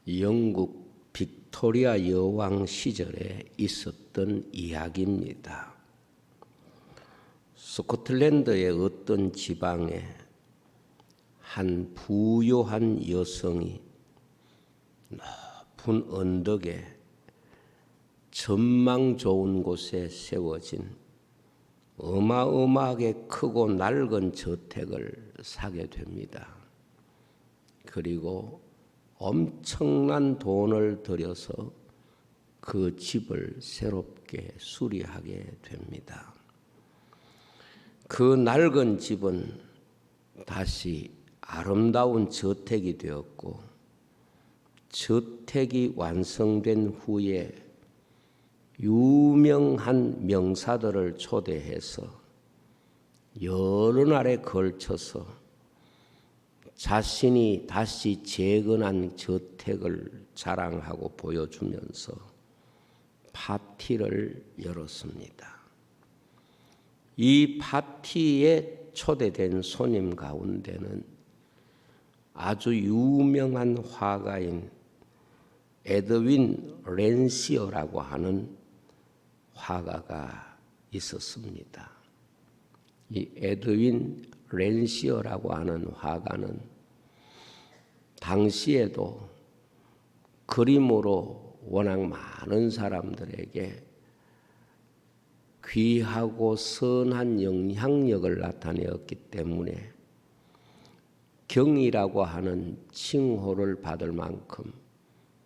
영국 빅토리아 여왕 시절에 있었던 이야기입니다. 스코틀랜드의 어떤 지방에 한 부유한 여성이 높은 언덕에 전망 좋은 곳에 세워진 어마어마하게 크고 낡은 저택을 사게 됩니다. 그리고 엄청난 돈을 들여서 그 집을 새롭게 수리하게 됩니다. 그 낡은 집은 다시 아름다운 저택이 되었고, 저택이 완성된 후에 유명한 명사들을 초대해서 여러 날에 걸쳐서 자신이 다시 재건한 저택을 자랑하고 보여주면서 파티를 열었습니다. 이 파티에 초대된 손님 가운데는 아주 유명한 화가인 에드윈 랜시어라고 하는 화가가 있었습니다. 이 에드윈 랜시어라고 하는 화가는 당시에도 그림으로 워낙 많은 사람들에게 귀하고 선한 영향력을 나타내었기 때문에 경이라고 하는 칭호를 받을 만큼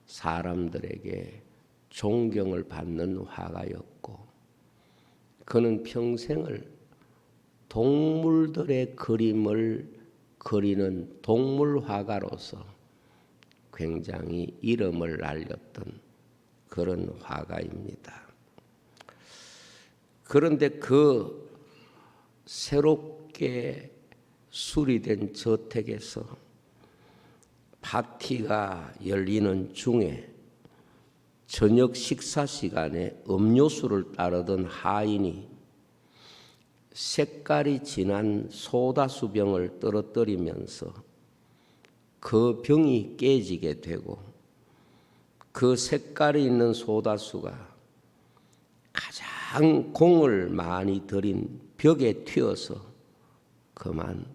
사람들에게 존경을 받는 화가였고, 그는 평생을 동물들의 그림을 그리는 동물화가로서 굉장히 이름을 알렸던 그런 화가입니다. 그런데 그 새롭게 수리된 저택에서 파티가 열리는 중에 저녁 식사 시간에 음료수를 따르던 하인이 색깔이 진한 소다수 병을 떨어뜨리면서 그 병이 깨지게 되고, 그 색깔이 있는 소다수가 가장 공을 많이 들인 벽에 튀어서 그만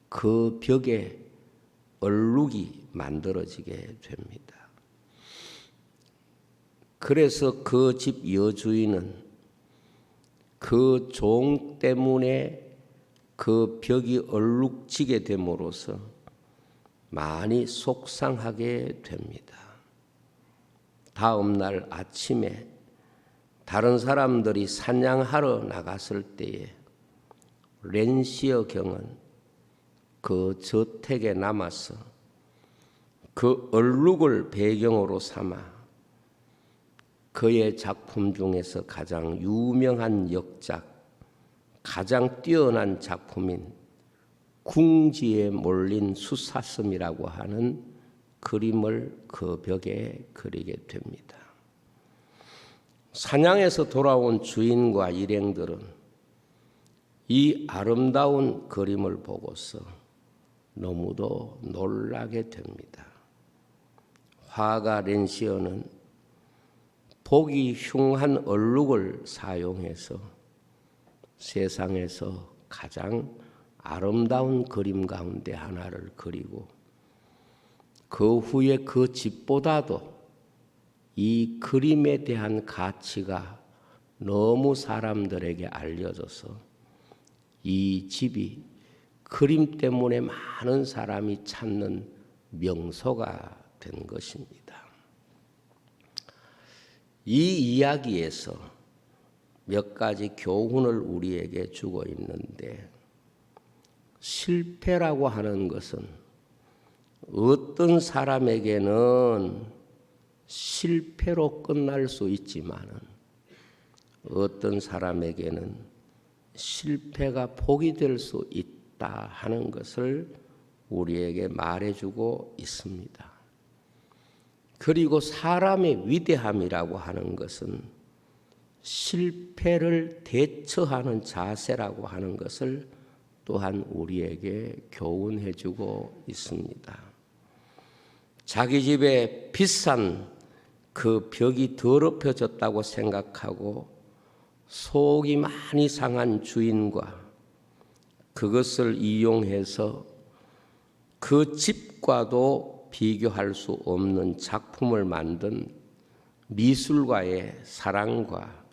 그 벽에 얼룩이 만들어지게 됩니다. 그래서 그 집 여주인은 그 종 때문에 그 벽이 얼룩지게 됨으로써 많이 속상하게 됩니다. 다음 날 아침에 다른 사람들이 사냥하러 나갔을 때에 랜시어 경은 그 저택에 남아서 그 얼룩을 배경으로 삼아 그의 작품 중에서 가장 유명한 역작, 가장 뛰어난 작품인 궁지에 몰린 수사슴이라고 하는 그림을 그 벽에 그리게 됩니다. 사냥에서 돌아온 주인과 일행들은 이 아름다운 그림을 보고서 너무도 놀라게 됩니다. 화가 랜시어는 보기 흉한 얼룩을 사용해서 세상에서 가장 아름다운 그림 가운데 하나를 그리고, 그 후에 그 집보다도 이 그림에 대한 가치가 너무 사람들에게 알려져서 이 집이 그림 때문에 많은 사람이 찾는 명소가 된 것입니다. 이 이야기에서 몇 가지 교훈을 우리에게 주고 있는데, 실패라고 하는 것은 어떤 사람에게는 실패로 끝날 수 있지만 어떤 사람에게는 실패가 복이 될 수 있다 하는 것을 우리에게 말해주고 있습니다. 그리고 사람의 위대함이라고 하는 것은 실패를 대처하는 자세라고 하는 것을 또한 우리에게 교훈해 주고 있습니다. 자기 집에 비싼 그 벽이 더럽혀졌다고 생각하고 속이 많이 상한 주인과 그것을 이용해서 그 집과도 비교할 수 없는 작품을 만든 미술가의 사랑과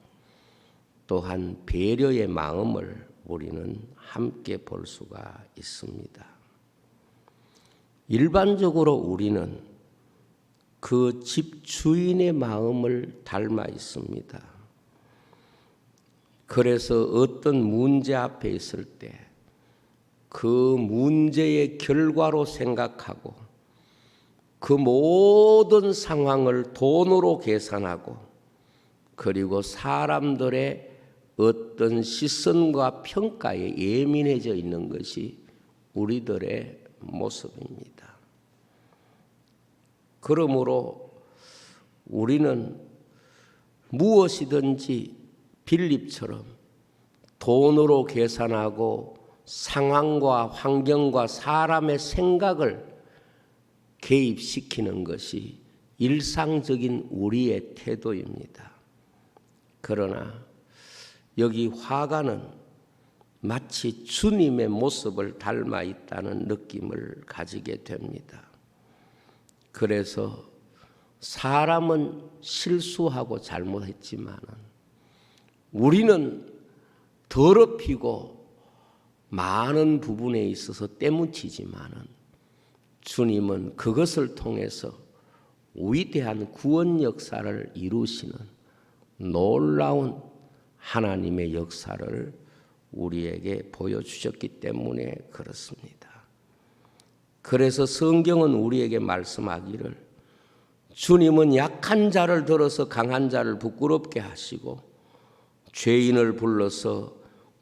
또한 배려의 마음을 우리는 함께 볼 수가 있습니다. 일반적으로 우리는 그 집 주인의 마음을 닮아 있습니다. 그래서 어떤 문제 앞에 있을 때 그 문제의 결과로 생각하고 그 모든 상황을 돈으로 계산하고 그리고 사람들의 어떤 시선과 평가에 예민해져 있는 것이 우리들의 모습입니다. 그러므로 우리는 무엇이든지 빌립처럼 돈으로 계산하고 상황과 환경과 사람의 생각을 개입시키는 것이 일상적인 우리의 태도입니다. 그러나 여기 화가는 마치 주님의 모습을 닮아 있다는 느낌을 가지게 됩니다. 그래서 사람은 실수하고 잘못했지만 우리는 더럽히고 많은 부분에 있어서 때묻히지만은 주님은 그것을 통해서 위대한 구원 역사를 이루시는 놀라운 하나님의 역사를 우리에게 보여주셨기 때문에 그렇습니다. 그래서 성경은 우리에게 말씀하기를 주님은 약한 자를 들어서 강한 자를 부끄럽게 하시고 죄인을 불러서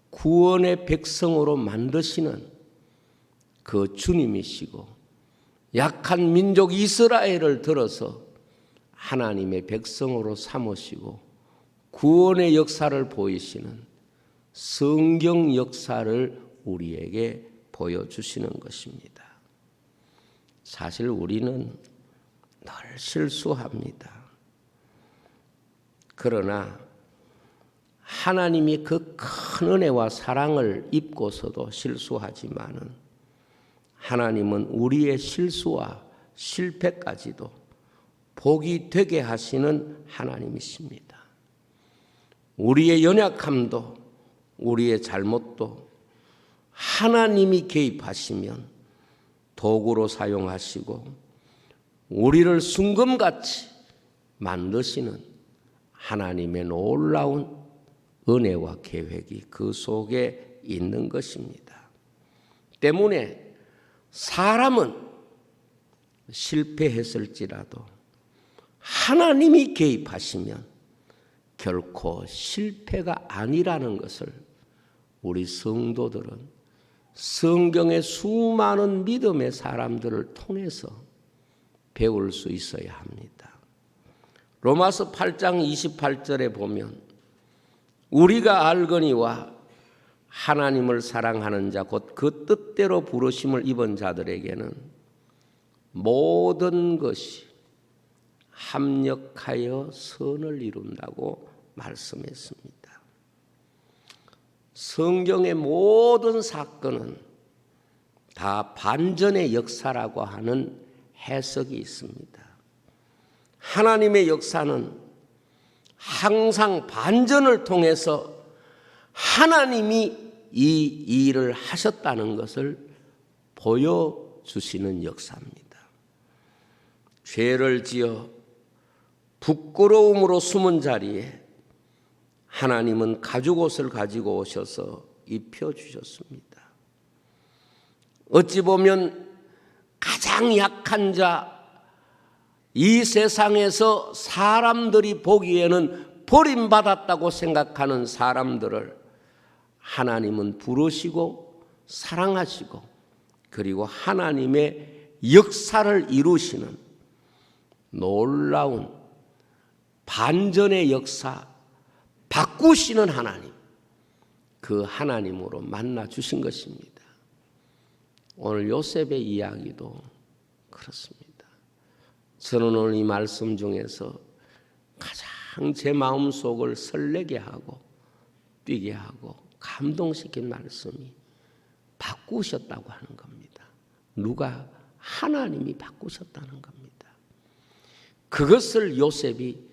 구원의 백성으로 만드시는 그 주님이시고 약한 민족 이스라엘을 들어서 하나님의 백성으로 삼으시고 구원의 역사를 보이시는 성경 역사를 우리에게 보여주시는 것입니다. 사실 우리는 늘 실수합니다. 그러나 하나님이 그 큰 은혜와 사랑을 입고서도 실수하지만은 하나님은 우리의 실수와 실패까지도 복이 되게 하시는 하나님이십니다. 우리의 연약함도 우리의 잘못도 하나님이 개입하시면 도구로 사용하시고 우리를 순금같이 만드시는 하나님의 놀라운 은혜와 계획이 그 속에 있는 것입니다. 때문에 사람은 실패했을지라도 하나님이 개입하시면 결코 실패가 아니라는 것을 우리 성도들은 성경의 수많은 믿음의 사람들을 통해서 배울 수 있어야 합니다. 로마서 8장 28절에 보면 우리가 알거니와 하나님을 사랑하는 자 곧 그 뜻대로 부르심을 입은 자들에게는 모든 것이 합력하여 선을 이룬다고 말씀했습니다. 성경의 모든 사건은 다 반전의 역사라고 하는 해석이 있습니다. 하나님의 역사는 항상 반전을 통해서 하나님이 이 일을 하셨다는 것을 보여주시는 역사입니다. 죄를 지어 부끄러움으로 숨은 자리에 하나님은 가죽옷을 가지고 오셔서 입혀주셨습니다. 어찌 보면 가장 약한 자, 이 세상에서 사람들이 보기에는 버림받았다고 생각하는 사람들을 하나님은 부르시고 사랑하시고 그리고 하나님의 역사를 이루시는 놀라운 반전의 역사, 바꾸시는 하나님, 그 하나님으로 만나 주신 것입니다. 오늘 요셉의 이야기도 그렇습니다. 저는 오늘 이 말씀 중에서 가장 제 마음속을 설레게 하고 뛰게 하고 감동시킨 말씀이 바꾸셨다고 하는 겁니다. 누가? 하나님이 바꾸셨다는 겁니다. 그것을 요셉이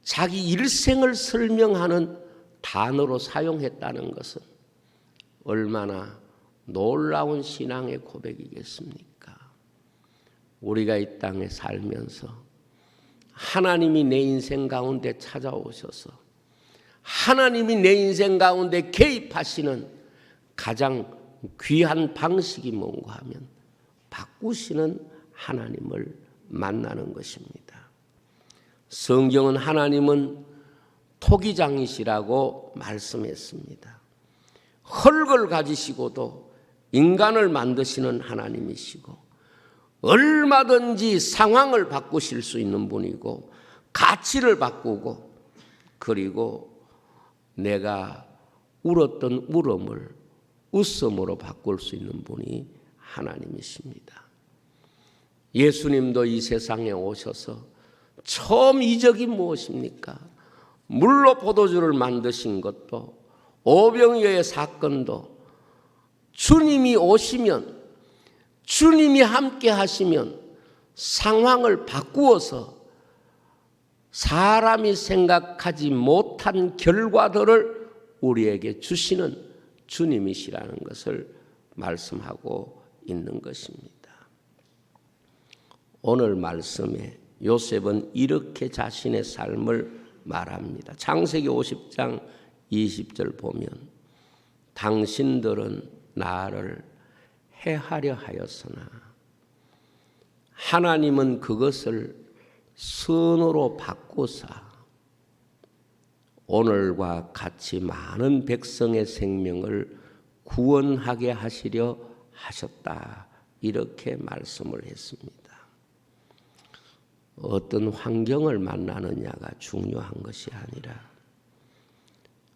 자기 일생을 설명하는 단어로 사용했다는 것은 얼마나 놀라운 신앙의 고백이겠습니까? 우리가 이 땅에 살면서 하나님이 내 인생 가운데 찾아오셔서 하나님이 내 인생 가운데 개입하시는 가장 귀한 방식이 뭔가 하면 바꾸시는 하나님을 만나는 것입니다. 성경은 하나님은 토기장이시라고 말씀했습니다. 흙을 가지시고도 인간을 만드시는 하나님이시고 얼마든지 상황을 바꾸실 수 있는 분이고 가치를 바꾸고 그리고 내가 울었던 울음을 웃음으로 바꿀 수 있는 분이 하나님이십니다. 예수님도 이 세상에 오셔서 처음 이적이 무엇입니까? 물로 포도주를 만드신 것도 오병이어의 사건도 주님이 오시면 주님이 함께 하시면 상황을 바꾸어서 사람이 생각하지 못한 결과들을 우리에게 주시는 주님이시라는 것을 말씀하고 있는 것입니다. 오늘 말씀에 요셉은 이렇게 자신의 삶을 말합니다. 창세기 50장 20절 보면 당신들은 나를 해하려 하였으나 하나님은 그것을 선으로 바꾸사 오늘과 같이 많은 백성의 생명을 구원하게 하시려 하셨다. 이렇게 말씀을 했습니다. 어떤 환경을 만나느냐가 중요한 것이 아니라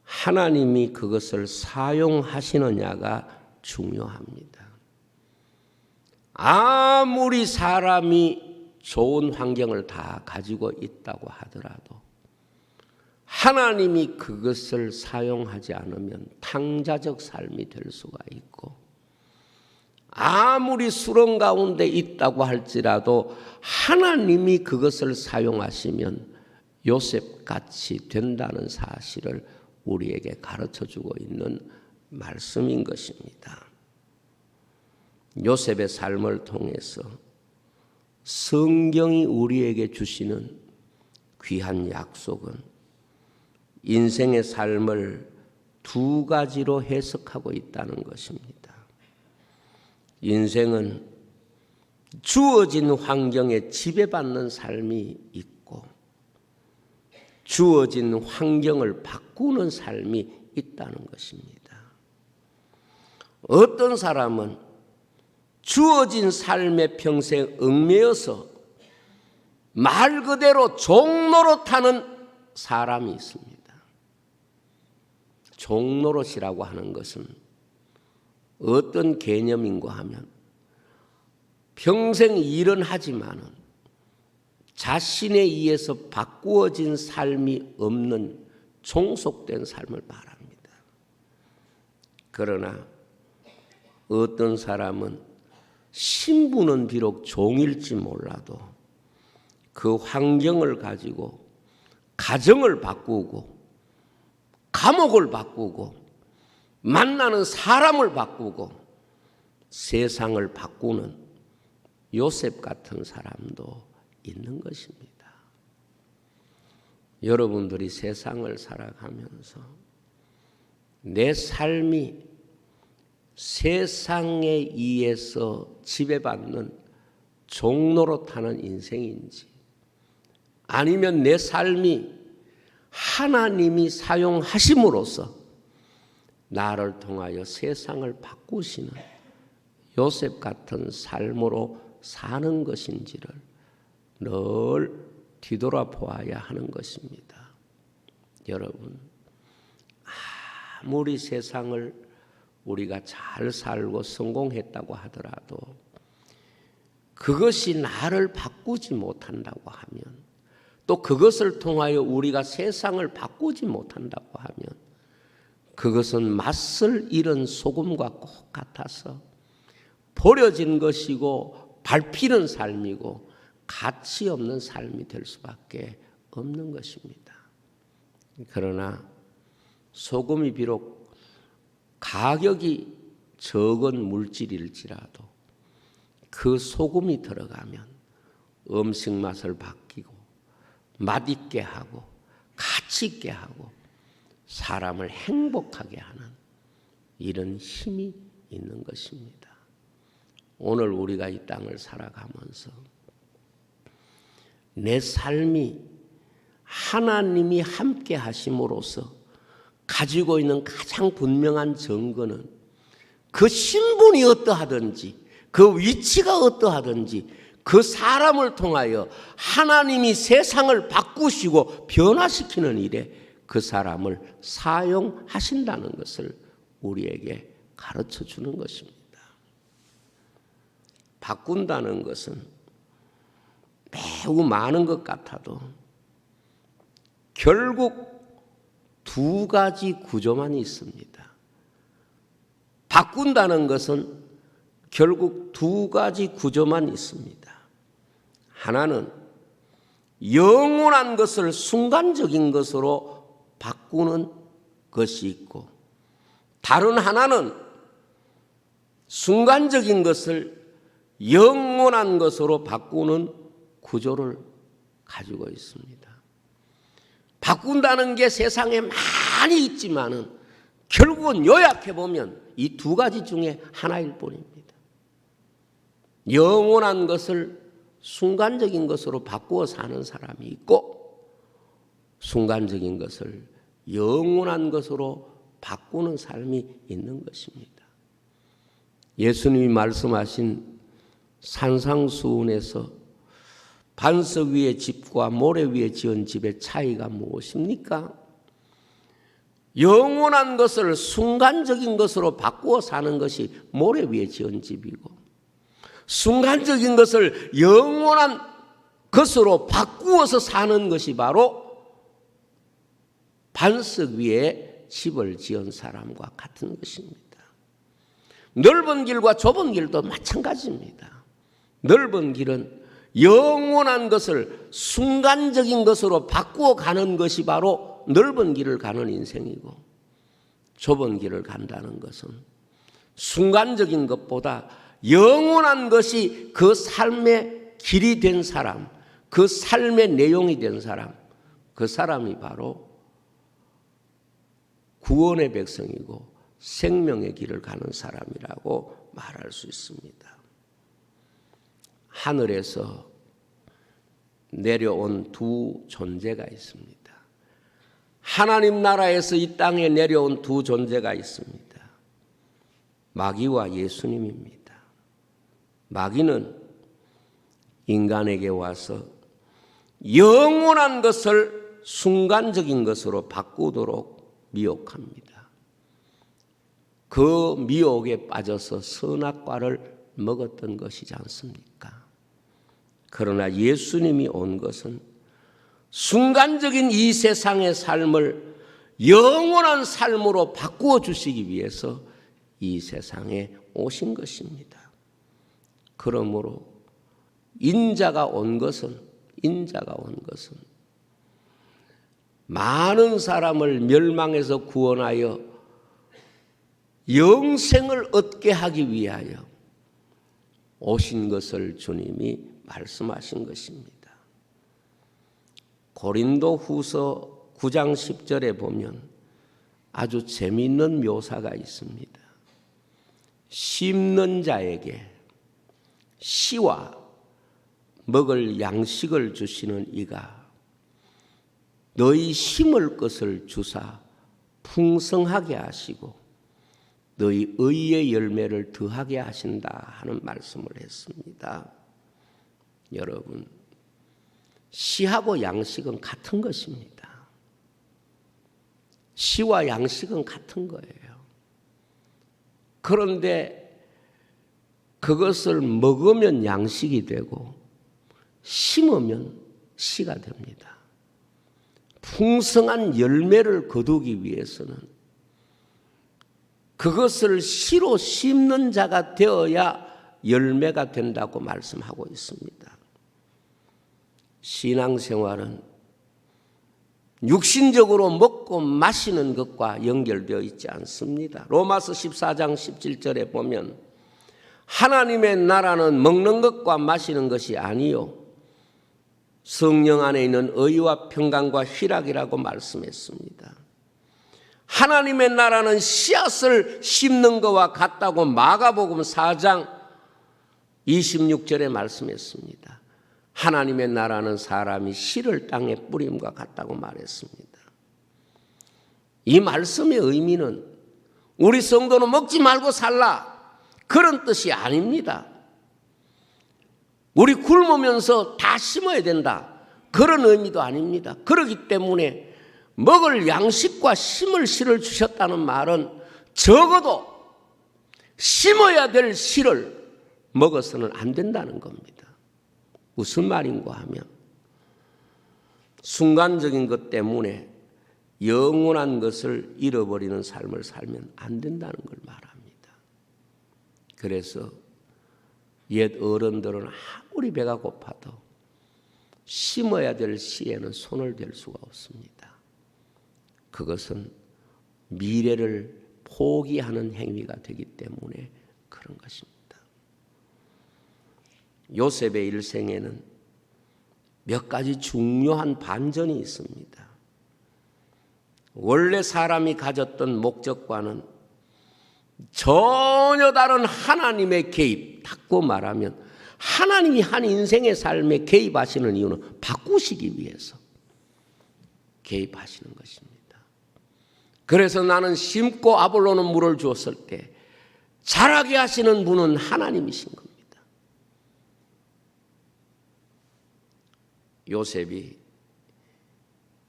하나님이 그것을 사용하시느냐가 중요합니다. 아무리 사람이 좋은 환경을 다 가지고 있다고 하더라도 하나님이 그것을 사용하지 않으면 탕자적 삶이 될 수가 있고 아무리 수렁 가운데 있다고 할지라도 하나님이 그것을 사용하시면 요셉같이 된다는 사실을 우리에게 가르쳐주고 있는 말씀인 것입니다. 요셉의 삶을 통해서 성경이 우리에게 주시는 귀한 약속은 인생의 삶을 두 가지로 해석하고 있다는 것입니다. 인생은 주어진 환경에 지배받는 삶이 있고 주어진 환경을 바꾸는 삶이 있다는 것입니다. 어떤 사람은 주어진 삶의 평생 얽매여서 말 그대로 종노릇하는 사람이 있습니다. 종노릇이라고 하는 것은 어떤 개념인가 하면 평생 일은 하지만은 자신에 의해서 바꾸어진 삶이 없는 종속된 삶을 말합니다. 그러나 어떤 사람은 신분은 비록 종일지 몰라도 그 환경을 가지고 가정을 바꾸고 감옥을 바꾸고 만나는 사람을 바꾸고 세상을 바꾸는 요셉 같은 사람도 있는 것입니다. 여러분들이 세상을 살아가면서 내 삶이 세상에 의해서 지배받는 종노릇하는 인생인지 아니면 내 삶이 하나님이 사용하심으로써 나를 통하여 세상을 바꾸시는 요셉 같은 삶으로 사는 것인지를 늘 뒤돌아보아야 하는 것입니다. 여러분, 아무리 세상을 우리가 잘 살고 성공했다고 하더라도 그것이 나를 바꾸지 못한다고 하면, 또 그것을 통하여 우리가 세상을 바꾸지 못한다고 하면 그것은 맛을 잃은 소금과 꼭 같아서 버려진 것이고 밟히는 삶이고 가치 없는 삶이 될 수밖에 없는 것입니다. 그러나 소금이 비록 가격이 적은 물질일지라도 그 소금이 들어가면 음식 맛을 바뀌고 맛있게 하고 가치 있게 하고 사람을 행복하게 하는 이런 힘이 있는 것입니다. 오늘 우리가 이 땅을 살아가면서 내 삶이 하나님이 함께 하심으로써 가지고 있는 가장 분명한 증거는 그 신분이 어떠하든지 그 위치가 어떠하든지 그 사람을 통하여 하나님이 세상을 바꾸시고 변화시키는 일에 그 사람을 사용하신다는 것을 우리에게 가르쳐 주는 것입니다. 바꾼다는 것은 매우 많은 것 같아도 결국 두 가지 구조만 있습니다. 바꾼다는 것은 결국 두 가지 구조만 있습니다. 하나는 영원한 것을 순간적인 것으로 바꾸는 것이 있고, 다른 하나는 순간적인 것을 영원한 것으로 바꾸는 구조를 가지고 있습니다. 바꾼다는 게 세상에 많이 있지만은 결국은 요약해 보면 이 두 가지 중에 하나일 뿐입니다. 영원한 것을 순간적인 것으로 바꾸어 사는 사람이 있고, 순간적인 것을 영원한 것으로 바꾸는 삶이 있는 것입니다. 예수님이 말씀하신 산상수훈에서 반석 위의 집과 모래 위에 지은 집의 차이가 무엇입니까? 영원한 것을 순간적인 것으로 바꾸어 사는 것이 모래 위에 지은 집이고, 순간적인 것을 영원한 것으로 바꾸어서 사는 것이 바로 반석 위에 집을 지은 사람과 같은 것입니다. 넓은 길과 좁은 길도 마찬가지입니다. 넓은 길은 영원한 것을 순간적인 것으로 바꾸어 가는 것이 바로 넓은 길을 가는 인생이고, 좁은 길을 간다는 것은 순간적인 것보다 영원한 것이 그 삶의 길이 된 사람, 그 삶의 내용이 된 사람, 그 사람이 바로 구원의 백성이고 생명의 길을 가는 사람이라고 말할 수 있습니다. 하늘에서 내려온 두 존재가 있습니다. 하나님 나라에서 이 땅에 내려온 두 존재가 있습니다. 마귀와 예수님입니다. 마귀는 인간에게 와서 영원한 것을 순간적인 것으로 바꾸도록 미혹합니다. 그 미혹에 빠져서 선악과를 먹었던 것이지 않습니까? 그러나 예수님이 온 것은 순간적인 이 세상의 삶을 영원한 삶으로 바꾸어 주시기 위해서 이 세상에 오신 것입니다. 그러므로 인자가 온 것은 많은 사람을 멸망에서 구원하여 영생을 얻게 하기 위하여 오신 것을 주님이 말씀하신 것입니다. 고린도후서 9장 10절에 보면 아주 재미있는 묘사가 있습니다. 심는 자에게 씨와 먹을 양식을 주시는 이가 너희 심을 것을 주사 풍성하게 하시고 너희 의의 열매를 더하게 하신다 하는 말씀을 했습니다. 여러분, 씨하고 양식은 같은 것입니다. 씨와 양식은 같은 거예요. 그런데 그것을 먹으면 양식이 되고 심으면 씨가 됩니다. 풍성한 열매를 거두기 위해서는 그것을 씨로 심는 자가 되어야 열매가 된다고 말씀하고 있습니다. 신앙생활은 육신적으로 먹고 마시는 것과 연결되어 있지 않습니다. 로마서 14장 17절에 보면 하나님의 나라는 먹는 것과 마시는 것이 아니요 성령 안에 있는 의와 평강과 희락이라고 말씀했습니다. 하나님의 나라는 씨앗을 심는 것과 같다고 마가복음 4장 26절에 말씀했습니다. 하나님의 나라는 사람이 씨를 땅에 뿌림과 같다고 말했습니다. 이 말씀의 의미는 우리 성도는 먹지 말고 살라 그런 뜻이 아닙니다. 우리 굶으면서 다 심어야 된다 그런 의미도 아닙니다. 그렇기 때문에 먹을 양식과 심을 씨를 주셨다는 말은 적어도 심어야 될 씨를 먹어서는 안 된다는 겁니다. 무슨 말인가 하면 순간적인 것 때문에 영원한 것을 잃어버리는 삶을 살면 안 된다는 걸 말합니다. 그래서 옛 어른들은 아무리 배가 고파도 심어야 될 씨에는 손을 댈 수가 없습니다. 그것은 미래를 포기하는 행위가 되기 때문에 그런 것입니다. 요셉의 일생에는 몇 가지 중요한 반전이 있습니다. 원래 사람이 가졌던 목적과는 전혀 다른 하나님의 개입, 닫고 말하면 하나님이 한 인생의 삶에 개입하시는 이유는 바꾸시기 위해서 개입하시는 것입니다. 그래서 나는 심고 아볼로는 물을 주었을 때 자라게 하시는 분은 하나님이신 겁니다. 요셉이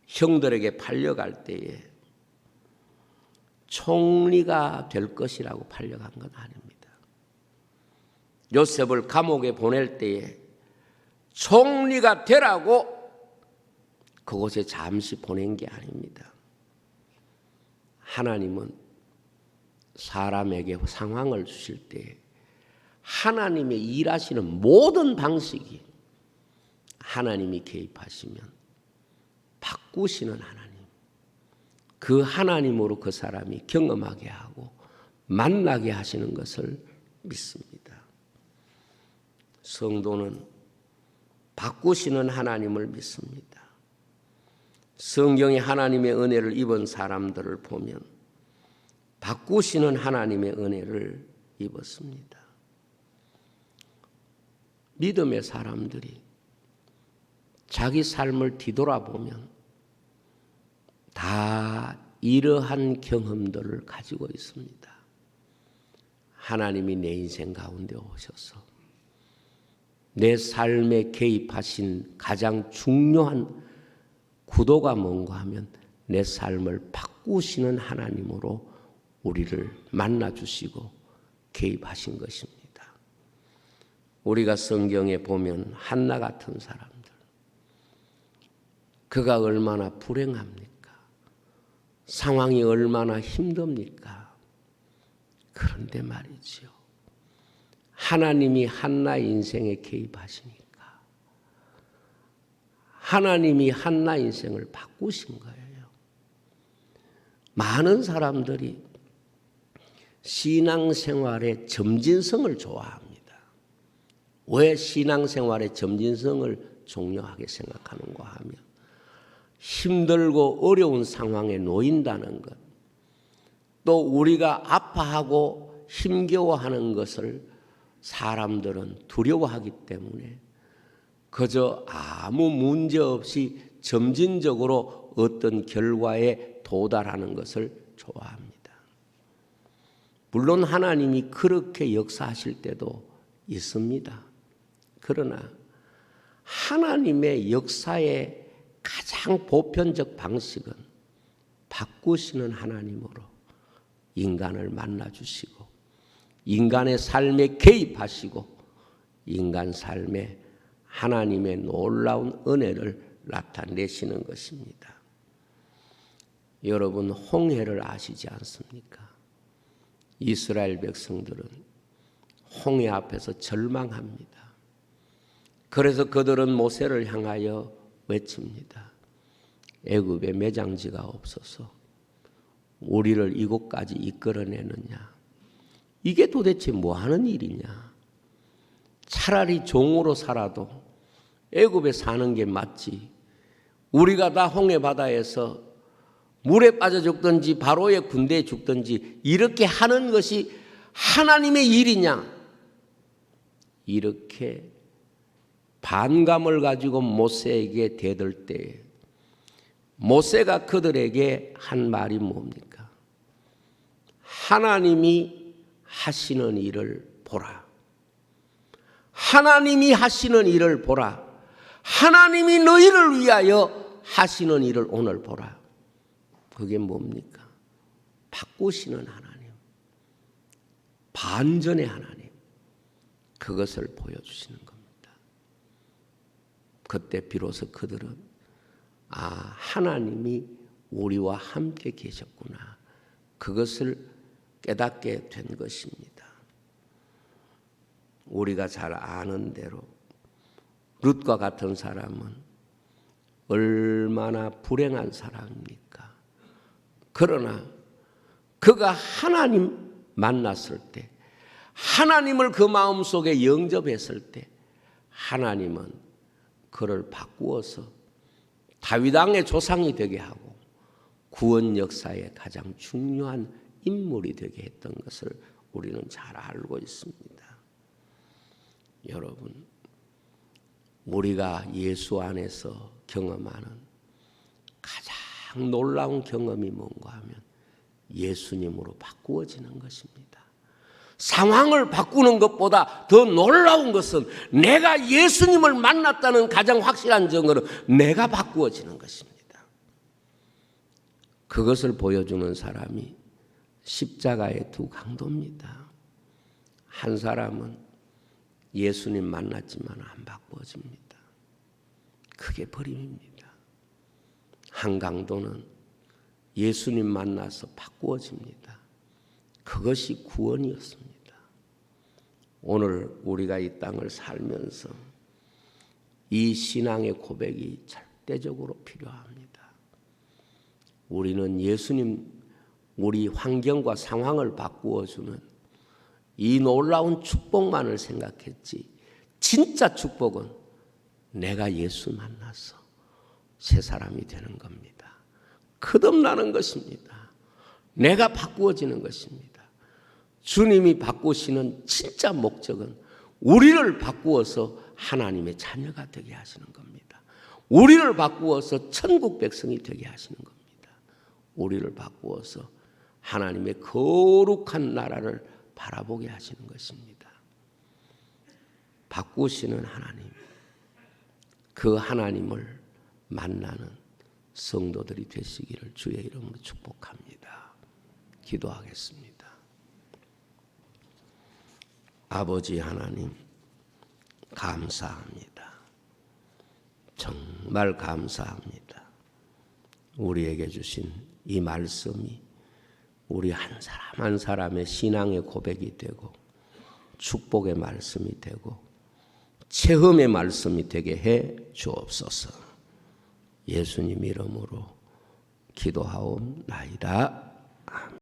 형들에게 팔려갈 때에 총리가 될 것이라고 팔려간 건 아닙니다. 요셉을 감옥에 보낼 때에 총리가 되라고 그곳에 잠시 보낸 게 아닙니다. 하나님은 사람에게 상황을 주실 때 하나님의 일하시는 모든 방식이 하나님이 개입하시면 바꾸시는 하나님, 그 하나님으로 그 사람이 경험하게 하고 만나게 하시는 것을 믿습니다. 성도는 바꾸시는 하나님을 믿습니다. 성경에 하나님의 은혜를 입은 사람들을 보면 바꾸시는 하나님의 은혜를 입었습니다. 믿음의 사람들이 자기 삶을 뒤돌아보면 다 이러한 경험들을 가지고 있습니다. 하나님이 내 인생 가운데 오셔서 내 삶에 개입하신 가장 중요한 구도가 뭔가 하면 내 삶을 바꾸시는 하나님으로 우리를 만나주시고 개입하신 것입니다. 우리가 성경에 보면 한나 같은 사람들, 그가 얼마나 불행합니까? 상황이 얼마나 힘듭니까? 그런데 말이지요, 하나님이 한나 인생에 개입하시니까 하나님이 한나 인생을 바꾸신 거예요. 많은 사람들이 신앙생활의 점진성을 좋아합니다. 왜 신앙생활의 점진성을 중요하게 생각하는가 하면 힘들고 어려운 상황에 놓인다는 것, 또 우리가 아파하고 힘겨워하는 것을 사람들은 두려워하기 때문에 그저 아무 문제 없이 점진적으로 어떤 결과에 도달하는 것을 좋아합니다. 물론 하나님이 그렇게 역사하실 때도 있습니다. 그러나 하나님의 역사의 가장 보편적 방식은 바꾸시는 하나님으로 인간을 만나주시고 인간의 삶에 개입하시고 인간 삶에 하나님의 놀라운 은혜를 나타내시는 것입니다. 여러분, 홍해를 아시지 않습니까? 이스라엘 백성들은 홍해 앞에서 절망합니다. 그래서 그들은 모세를 향하여 외칩니다. 애굽에 매장지가 없어서 우리를 이곳까지 이끌어내느냐? 이게 도대체 뭐 하는 일이냐? 차라리 종으로 살아도 애굽에 사는 게 맞지. 우리가 다 홍해 바다에서 물에 빠져 죽든지 바로의 군대에 죽든지 이렇게 하는 것이 하나님의 일이냐? 이렇게 반감을 가지고 모세에게 대들 때 모세가 그들에게 한 말이 뭡니까? 하나님이 하시는 일을 보라. 하나님이 하시는 일을 보라. 하나님이 너희를 위하여 하시는 일을 오늘 보라. 그게 뭡니까? 바꾸시는 하나님, 반전의 하나님, 그것을 보여주시는 겁니다. 그때 비로소 그들은 하나님이 우리와 함께 계셨구나, 그것을 깨닫게 된 것입니다. 우리가 잘 아는 대로 룻과 같은 사람은 얼마나 불행한 사람입니까? 그러나 그가 하나님 만났을 때, 하나님을 그 마음속에 영접했을 때 하나님은 그를 바꾸어서 다윗 왕의 조상이 되게 하고 구원 역사의 가장 중요한 인물이 되게 했던 것을 우리는 잘 알고 있습니다. 여러분, 우리가 예수 안에서 경험하는 가장 놀라운 경험이 뭔가 하면 예수님으로 바꾸어지는 것입니다. 상황을 바꾸는 것보다 더 놀라운 것은 내가 예수님을 만났다는 가장 확실한 증거로 내가 바꾸어지는 것입니다. 그것을 보여주는 사람이 십자가의 두 강도입니다. 한 사람은 예수님 만났지만 안 바꾸어집니다. 그게 버림입니다. 한 강도는 예수님 만나서 바꾸어집니다. 그것이 구원이었습니다. 오늘 우리가 이 땅을 살면서 이 신앙의 고백이 절대적으로 필요합니다. 우리는 예수님, 우리 환경과 상황을 바꾸어주는 이 놀라운 축복만을 생각했지, 진짜 축복은 내가 예수 만나서 새 사람이 되는 겁니다. 거듭나는 것입니다. 내가 바꾸어지는 것입니다. 주님이 바꾸시는 진짜 목적은 우리를 바꾸어서 하나님의 자녀가 되게 하시는 겁니다. 우리를 바꾸어서 천국 백성이 되게 하시는 겁니다. 우리를 바꾸어서 하나님의 거룩한 나라를 바라보게 하시는 것입니다. 바꾸시는 하나님, 그 하나님을 만나는 성도들이 되시기를 주의 이름으로 축복합니다. 기도하겠습니다. 아버지 하나님, 감사합니다. 정말 감사합니다. 우리에게 주신 이 말씀이 우리 한 사람 한 사람의 신앙의 고백이 되고 축복의 말씀이 되고 체험의 말씀이 되게 해 주옵소서. 예수님 이름으로 기도하옵나이다.